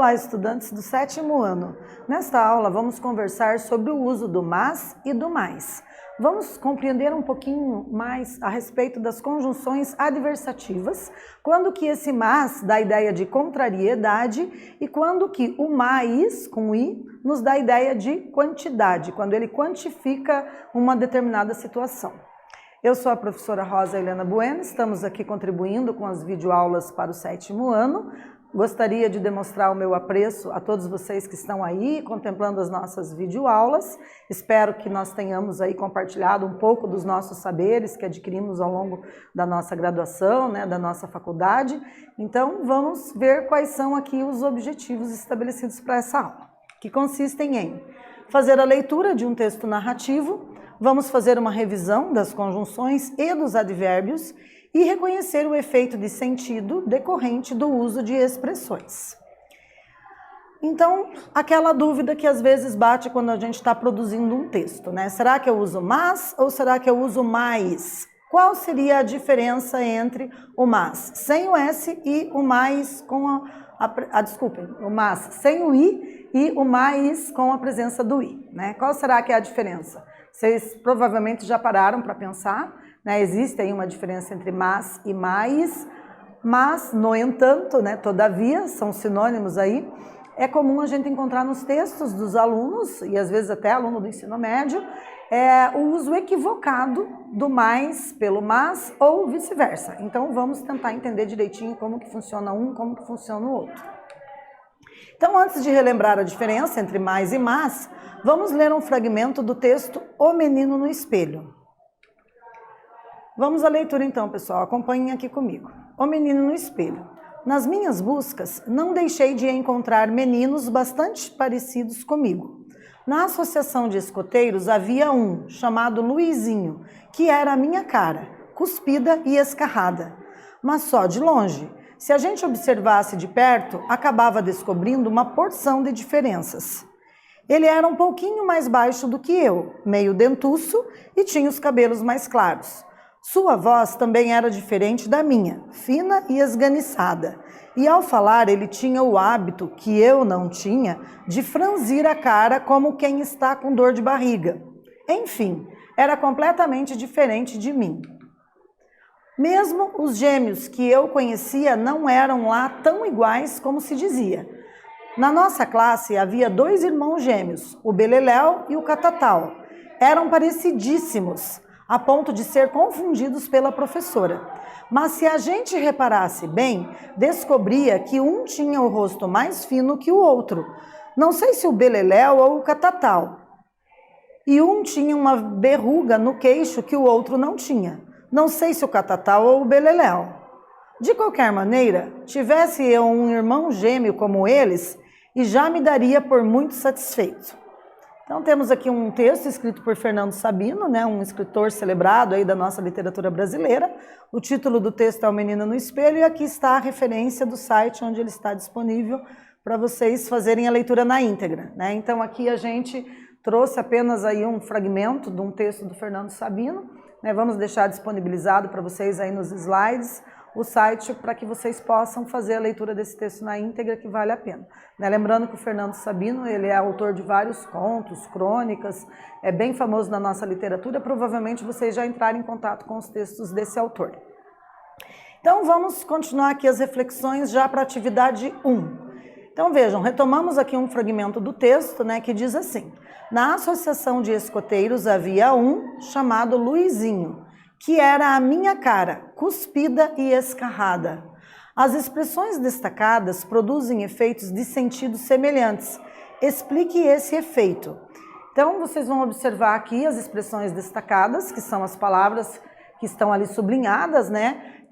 Olá, estudantes do 7º ano. Nesta aula, vamos conversar sobre o uso do mas e do mais. Vamos compreender um pouquinho mais a respeito das conjunções adversativas, quando que esse mas dá a ideia de contrariedade e quando que o mais, com i, nos dá a ideia de quantidade, quando ele quantifica uma determinada situação. Eu sou a professora Rosa Helena Bueno, estamos aqui contribuindo com as videoaulas para o 7º ano. Gostaria de demonstrar o meu apreço a todos vocês que estão aí contemplando as nossas videoaulas. Espero que nós tenhamos aí compartilhado um pouco dos nossos saberes que adquirimos ao longo da nossa graduação, da nossa faculdade. Então, vamos ver quais são aqui os objetivos estabelecidos para essa aula, que consistem em fazer a leitura de um texto narrativo, vamos fazer uma revisão das conjunções e dos advérbios e reconhecer o efeito de sentido decorrente do uso de expressões. Então, aquela dúvida que às vezes bate quando a gente está produzindo um texto, né? Será que eu uso mas ou será que eu uso mais? Qual seria a diferença entre o mas sem o S e o mais com desculpem, o mas sem o I e o mais com a presença do I, né? Qual será que é a diferença? Vocês provavelmente já pararam para pensar, né? Existe aí uma diferença entre mas e mais, mas, no entanto, todavia, são sinônimos aí. É comum a gente encontrar nos textos dos alunos, e às vezes até aluno do ensino médio, o uso equivocado do mais pelo mas ou vice-versa. Então, vamos tentar entender direitinho como que funciona um, como que funciona o outro. Então, antes de relembrar a diferença entre mais e mas, vamos ler um fragmento do texto O Menino no Espelho. Vamos à leitura então, pessoal. Acompanhem aqui comigo. O Menino no Espelho. Nas minhas buscas, não deixei de encontrar meninos bastante parecidos comigo. Na associação de escoteiros havia um, chamado Luizinho, que era a minha cara, cuspida e escarrada. Mas só de longe. Se a gente observasse de perto, acabava descobrindo uma porção de diferenças. Ele era um pouquinho mais baixo do que eu, meio dentuço e tinha os cabelos mais claros. Sua voz também era diferente da minha, fina e esganiçada. E ao falar ele tinha o hábito, que eu não tinha, de franzir a cara como quem está com dor de barriga. Enfim, era completamente diferente de mim. Mesmo os gêmeos que eu conhecia não eram lá tão iguais como se dizia. Na nossa classe havia 2 irmãos gêmeos, o Beleléu e o Catatal. Eram parecidíssimos, a ponto de ser confundidos pela professora. Mas se a gente reparasse bem, descobria que um tinha o rosto mais fino que o outro. Não sei se o Beleléu ou o Catatal. E um tinha uma verruga no queixo que o outro não tinha. Não sei se o Catatal ou o Beleléu. De qualquer maneira, tivesse eu um irmão gêmeo como eles, e já me daria por muito satisfeito. Então temos aqui um texto escrito por Fernando Sabino, um escritor celebrado aí da nossa literatura brasileira. O título do texto é O Menino no Espelho e aqui está a referência do site onde ele está disponível para vocês fazerem a leitura na íntegra, Então aqui a gente trouxe apenas aí um fragmento de um texto do Fernando Sabino, Vamos deixar disponibilizado para vocês aí nos slides o site para que vocês possam fazer a leitura desse texto na íntegra, que vale a pena. Lembrando que o Fernando Sabino, ele é autor de vários contos, crônicas, é bem famoso na nossa literatura, provavelmente vocês já entraram em contato com os textos desse autor. Então vamos continuar aqui as reflexões já para a atividade 1. Então vejam, retomamos aqui um fragmento do texto, que diz assim: na associação de escoteiros havia um chamado Luizinho, que era a minha cara, cuspida e escarrada. As expressões destacadas produzem efeitos de sentido semelhantes. Explique esse efeito. Então, vocês vão observar aqui as expressões destacadas, que são as palavras que estão ali sublinhadas,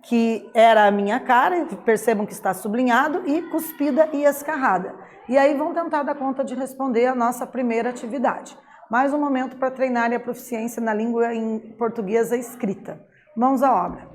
que era a minha cara, percebam que está sublinhado, e cuspida e escarrada. E aí vão tentar dar conta de responder a nossa primeira atividade. Mais um momento para treinarem a proficiência na língua em portuguesa escrita. Mãos à obra.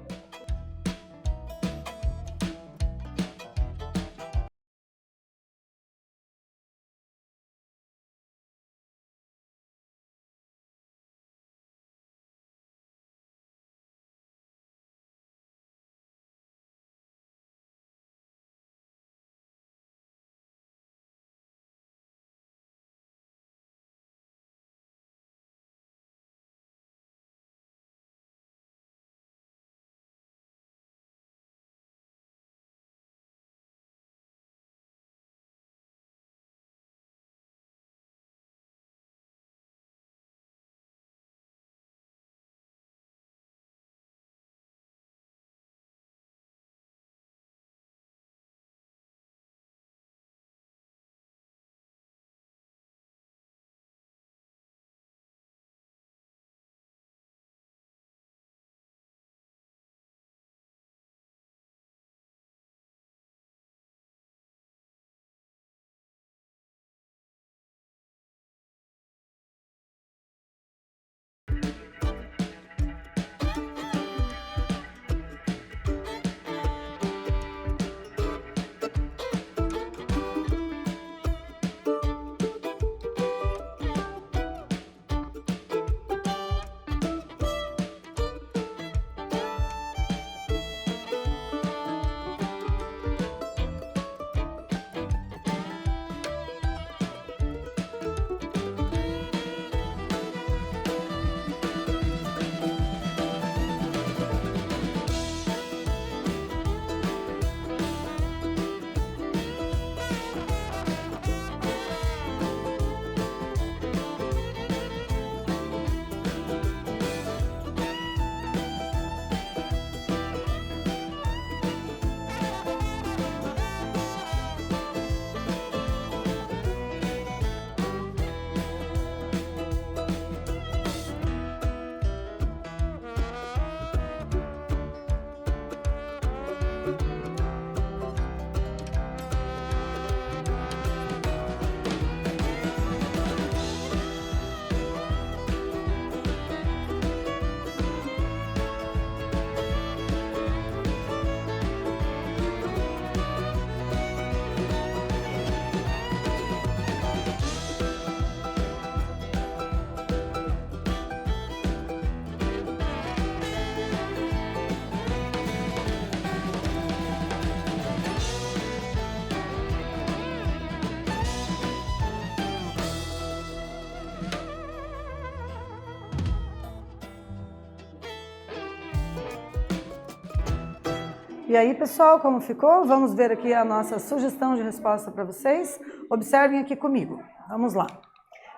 E aí, pessoal, como ficou? Vamos ver aqui a nossa sugestão de resposta para vocês. Observem aqui comigo. Vamos lá.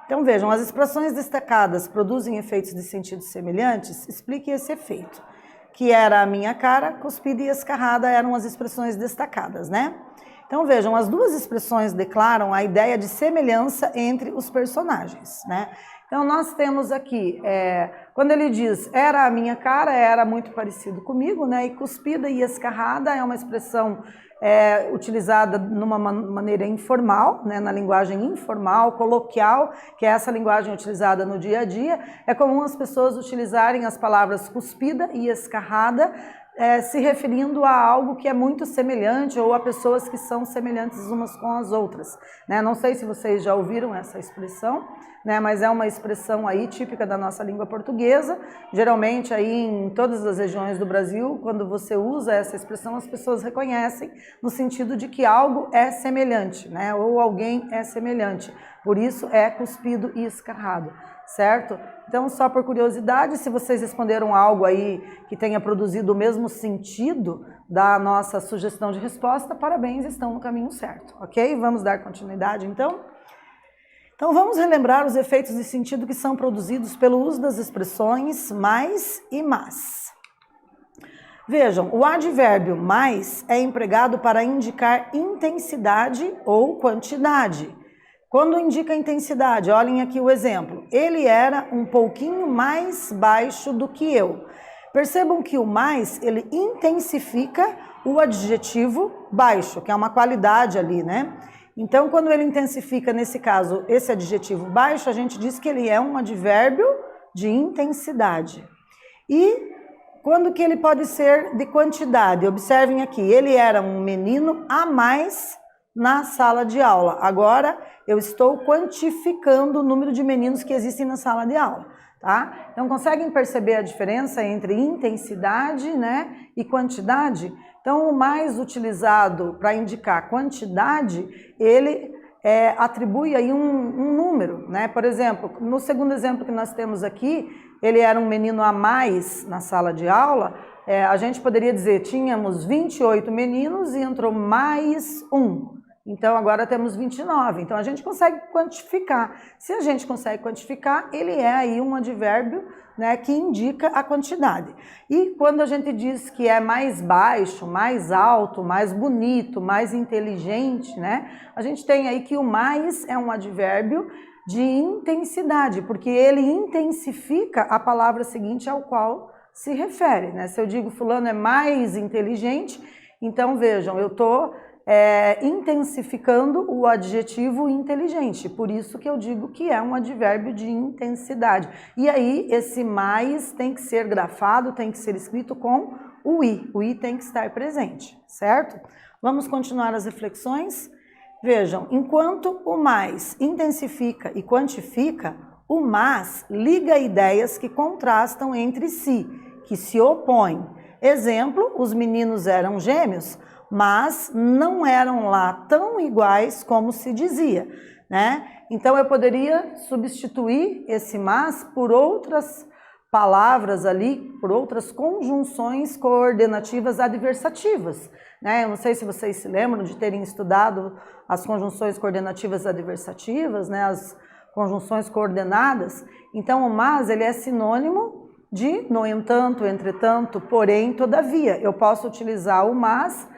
Então, vejam, as expressões destacadas produzem efeitos de sentido semelhantes? Explique esse efeito. Que era a minha cara, cuspida e escarrada eram as expressões destacadas, né? Então, vejam, as duas expressões declaram a ideia de semelhança entre os personagens, né? Então, nós temos aqui, quando ele diz, era a minha cara, era muito parecido comigo, né? E cuspida e escarrada é uma expressão utilizada numa maneira informal, né? Na linguagem informal, coloquial, que é essa linguagem utilizada no dia a dia. É comum as pessoas utilizarem as palavras cuspida e escarrada, se referindo a algo que é muito semelhante ou a pessoas que são semelhantes umas com as outras, né? Não sei se vocês já ouviram essa expressão, né? Mas é uma expressão aí típica da nossa língua portuguesa. Geralmente aí em todas as regiões do Brasil, quando você usa essa expressão, as pessoas reconhecem no sentido de que algo é semelhante, né? Ou alguém é semelhante. Por isso é cuspido e escarrado, certo? Então, só por curiosidade, se vocês responderam algo aí que tenha produzido o mesmo sentido da nossa sugestão de resposta, parabéns, estão no caminho certo, ok? Vamos dar continuidade, então? Então, vamos relembrar os efeitos de sentido que são produzidos pelo uso das expressões mais e mas. Vejam, o advérbio mais é empregado para indicar intensidade ou quantidade. Quando indica intensidade, olhem aqui o exemplo. Ele era um pouquinho mais baixo do que eu. Percebam que o mais, ele intensifica o adjetivo baixo, que é uma qualidade ali, né? Então, quando ele intensifica, nesse caso, esse adjetivo baixo, a gente diz que ele é um advérbio de intensidade. E quando que ele pode ser de quantidade? Observem aqui, ele era um menino a mais na sala de aula. Agora, eu estou quantificando o número de meninos que existem na sala de aula, tá? Então, conseguem perceber a diferença entre intensidade, né, e quantidade? Então, o mais utilizado para indicar quantidade, ele atribui aí um número, né? Por exemplo, no segundo exemplo que nós temos aqui, ele era um menino a mais na sala de aula, a gente poderia dizer, tínhamos 28 meninos e entrou mais um. Então, agora temos 29. Então, a gente consegue quantificar. Se a gente consegue quantificar, ele é aí um advérbio, né, que indica a quantidade. E quando a gente diz que é mais baixo, mais alto, mais bonito, mais inteligente, né, a gente tem aí que o mais é um advérbio de intensidade, porque ele intensifica a palavra seguinte ao qual se refere, né? Se eu digo fulano é mais inteligente, então vejam, eu estou intensificando o adjetivo inteligente, por isso que eu digo que é um advérbio de intensidade. E aí, esse mais tem que ser grafado, tem que ser escrito com o i tem que estar presente, certo? Vamos continuar as reflexões? Vejam, enquanto o mais intensifica e quantifica, o mas liga ideias que contrastam entre si, que se opõem. Exemplo, os meninos eram gêmeos, mas não eram lá tão iguais como se dizia, né? Então, eu poderia substituir esse mas por outras palavras ali, por outras conjunções coordenativas adversativas, né? Eu não sei se vocês se lembram de terem estudado as conjunções coordenativas adversativas, né? As conjunções coordenadas. Então, o mas, ele é sinônimo de no entanto, entretanto, porém, todavia. Eu posso utilizar o mas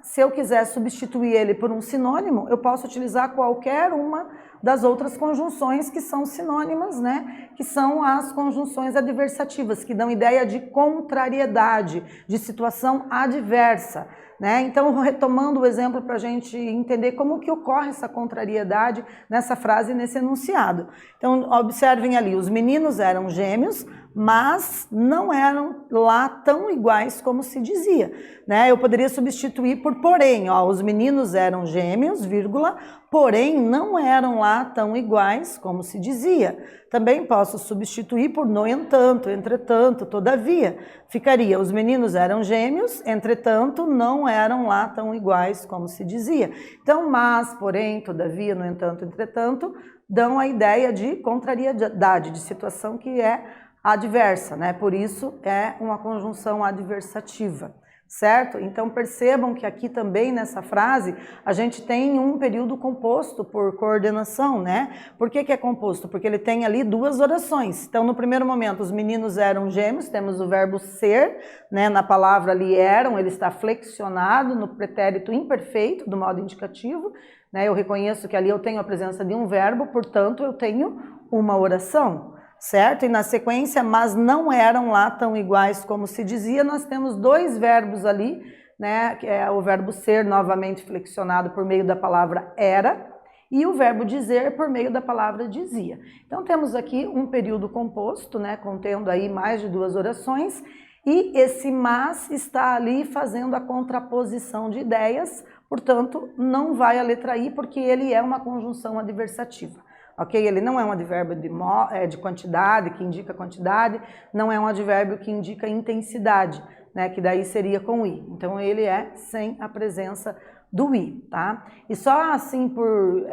se eu quiser substituir ele por um sinônimo, eu posso utilizar qualquer uma das outras conjunções que são sinônimas, né? Que são as conjunções adversativas, que dão ideia de contrariedade, de situação adversa, né? Então, retomando o exemplo para a gente entender como que ocorre essa contrariedade nessa frase, nesse enunciado. Então, observem ali, os meninos eram gêmeos, mas não eram lá tão iguais como se dizia, né? Eu poderia substituir por porém, ó, os meninos eram gêmeos, vírgula, porém não eram lá tão iguais como se dizia. Também posso substituir por no entanto, entretanto, todavia. Ficaria, os meninos eram gêmeos, entretanto, não eram lá tão iguais como se dizia. Então, mas, porém, todavia, no entanto, entretanto, dão a ideia de contrariedade, de situação que é adversa, né? Por isso é uma conjunção adversativa, certo? Então percebam que aqui também nessa frase a gente tem um período composto por coordenação, né? Por que é composto? Porque ele tem ali duas orações. Então no primeiro momento os meninos eram gêmeos, temos o verbo ser, né? Na palavra ali eram, ele está flexionado no pretérito imperfeito do modo indicativo, né? Eu reconheço que ali eu tenho a presença de um verbo, portanto eu tenho uma oração. Certo? E na sequência, mas não eram lá tão iguais como se dizia, nós temos dois verbos ali, né? Que é o verbo ser novamente flexionado por meio da palavra era e o verbo dizer por meio da palavra dizia. Então temos aqui um período composto, né? Contendo aí mais de duas orações e esse mas está ali fazendo a contraposição de ideias, portanto não vai a letra I porque ele é uma conjunção adversativa. Ok? Ele não é um advérbio de quantidade, que indica quantidade, não é um advérbio que indica intensidade, né? Que daí seria com I. Então ele é sem a presença do I, tá? E só assim por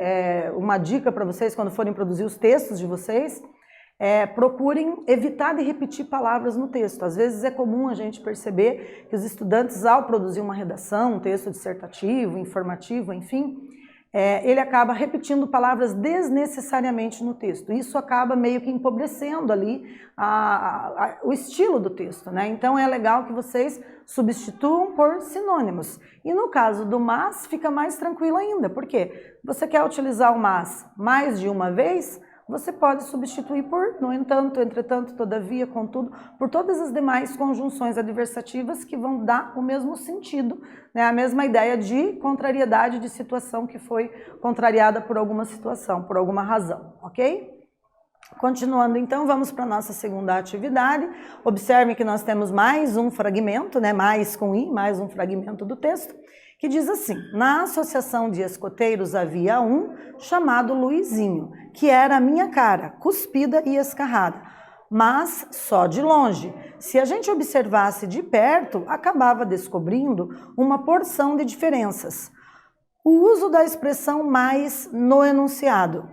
uma dica para vocês quando forem produzir os textos de vocês, procurem evitar de repetir palavras no texto. Às vezes é comum a gente perceber que os estudantes, ao produzir uma redação, um texto dissertativo, informativo, enfim, ele acaba repetindo palavras desnecessariamente no texto. Isso acaba meio que empobrecendo ali o estilo do texto, né? Então é legal que vocês substituam por sinônimos. E no caso do mas, fica mais tranquilo ainda. Por quê? Você quer utilizar o mas mais de uma vez? Você pode substituir por no entanto, entretanto, todavia, contudo, por todas as demais conjunções adversativas que vão dar o mesmo sentido, né? A mesma ideia de contrariedade de situação que foi contrariada por alguma situação, por alguma razão, ok? Continuando então, vamos para a nossa segunda atividade. Observe que nós temos mais um fragmento, né? Mais com I, mais um fragmento do texto, que diz assim: na associação de escoteiros havia um chamado Luizinho, que era a minha cara, cuspida e escarrada, mas só de longe. Se a gente observasse de perto, acabava descobrindo uma porção de diferenças. O uso da expressão mais no enunciado.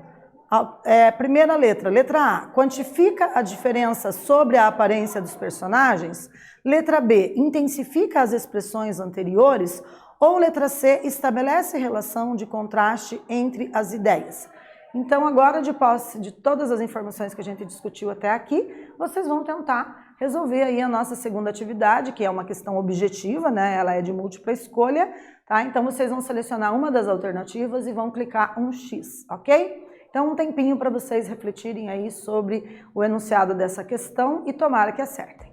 Primeira letra, letra A, quantifica a diferença sobre a aparência dos personagens. Letra B, intensifica as expressões anteriores. Ou letra C, estabelece relação de contraste entre as ideias. Então agora, de posse de todas as informações que a gente discutiu até aqui, vocês vão tentar resolver aí a nossa segunda atividade, que é uma questão objetiva, né? Ela é de múltipla escolha, tá? Então vocês vão selecionar uma das alternativas e vão clicar um X, ok? Então um tempinho para vocês refletirem aí sobre o enunciado dessa questão e tomara que acertem.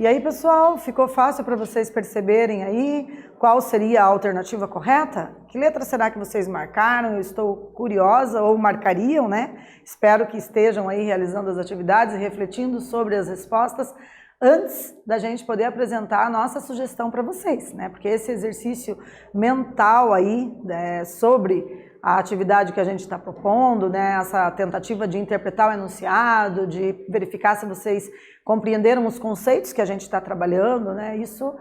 E aí, pessoal, ficou fácil para vocês perceberem aí qual seria a alternativa correta? Que letra será que vocês marcaram? Eu estou curiosa, ou marcariam, né? Espero que estejam aí realizando as atividades e refletindo sobre as respostas antes da gente poder apresentar a nossa sugestão para vocês, né? Porque esse exercício mental aí, sobre a atividade que a gente está propondo, né? Essa tentativa de interpretar o enunciado, de verificar se vocês compreenderam os conceitos que a gente está trabalhando, né? Isso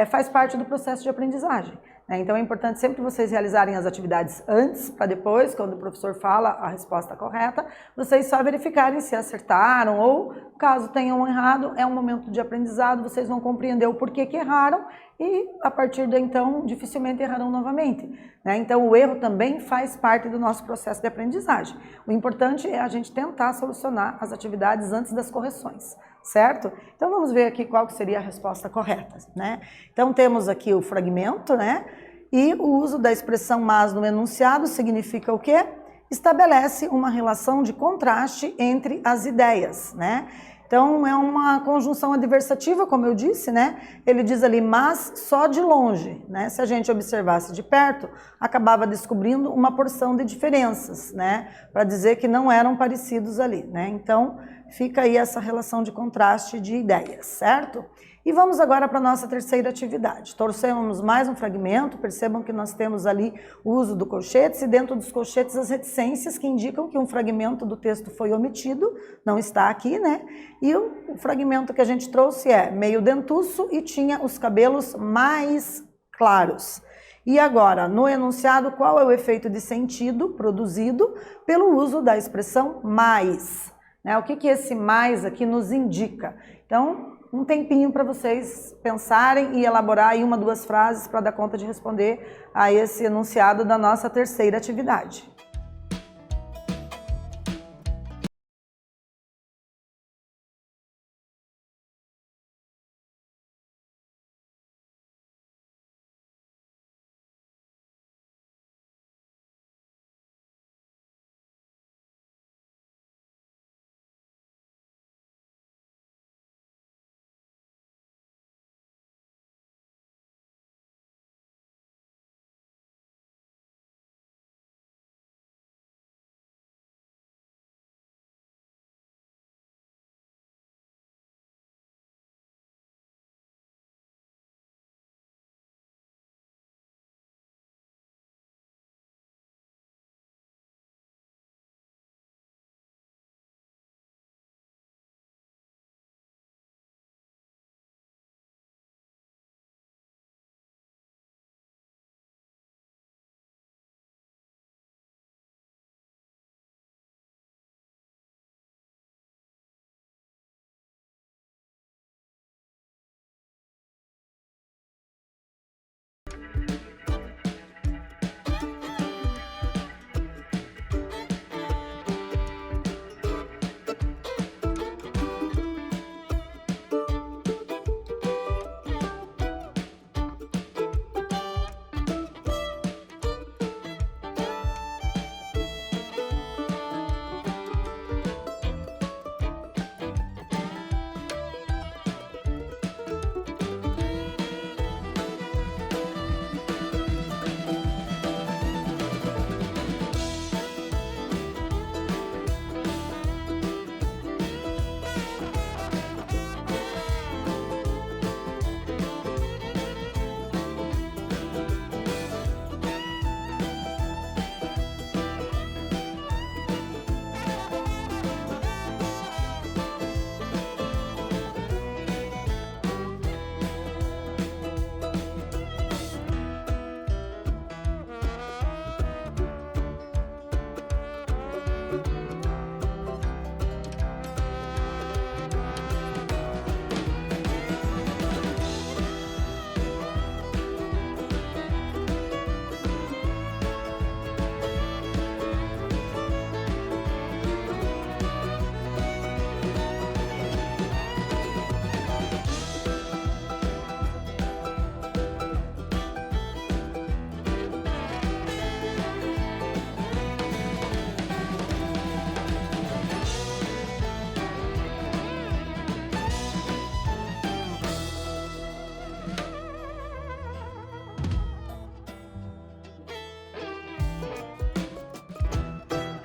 faz parte do processo de aprendizagem. Então é importante sempre vocês realizarem as atividades antes, para depois, quando o professor fala a resposta correta, vocês só verificarem se acertaram ou, caso tenham errado, é um momento de aprendizado, vocês vão compreender o porquê que erraram e, a partir de então, dificilmente errarão novamente. Então o erro também faz parte do nosso processo de aprendizagem. O importante é a gente tentar solucionar as atividades antes das correções, certo? Então vamos ver aqui qual que seria a resposta correta, né? Então temos aqui o fragmento, né? E o uso da expressão mas no enunciado significa o quê? Estabelece uma relação de contraste entre as ideias, né? Então é uma conjunção adversativa, como eu disse, né? Ele diz ali, mas só de longe, né? Se a gente observasse de perto, acabava descobrindo uma porção de diferenças, né? Para dizer que não eram parecidos ali, né? Então fica aí essa relação de contraste de ideias, certo? E vamos agora para a nossa terceira atividade. Torcemos mais um fragmento, percebam que nós temos ali o uso do colchetes e dentro dos colchetes as reticências que indicam que um fragmento do texto foi omitido, não está aqui, né? E o fragmento que a gente trouxe é meio dentuço e tinha os cabelos mais claros. E agora, no enunciado, qual é o efeito de sentido produzido pelo uso da expressão mais? O que esse mais aqui nos indica? Então, um tempinho para vocês pensarem e elaborar aí 1, 2 frases para dar conta de responder a esse enunciado da nossa terceira atividade.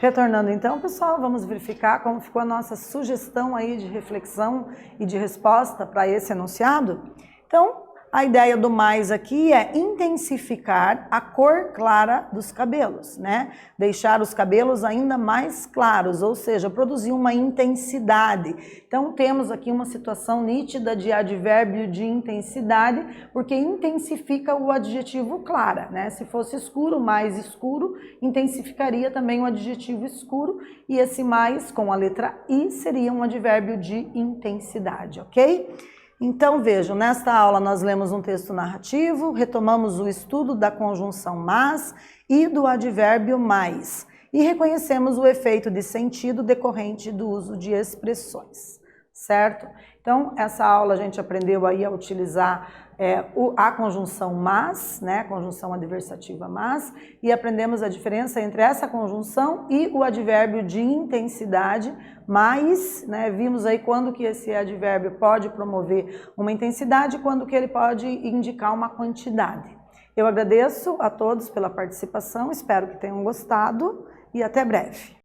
Retornando então, pessoal, vamos verificar como ficou a nossa sugestão aí de reflexão e de resposta para esse enunciado. Então, a ideia do mais aqui é intensificar a cor clara dos cabelos, né? Deixar os cabelos ainda mais claros, ou seja, produzir uma intensidade. Então, temos aqui uma situação nítida de advérbio de intensidade, porque intensifica o adjetivo clara, né? Se fosse escuro, mais escuro, intensificaria também o adjetivo escuro, e esse mais com a letra I seria um advérbio de intensidade, ok? Então, vejam, nesta aula nós lemos um texto narrativo, retomamos o estudo da conjunção mas e do advérbio mais, e reconhecemos o efeito de sentido decorrente do uso de expressões, certo? Então, essa aula a gente aprendeu aí a utilizar a conjunção mas, né, a conjunção adversativa mas, e aprendemos a diferença entre essa conjunção e o advérbio de intensidade, mas, né, vimos aí quando que esse advérbio pode promover uma intensidade, quando que ele pode indicar uma quantidade. Eu agradeço a todos pela participação, espero que tenham gostado e até breve.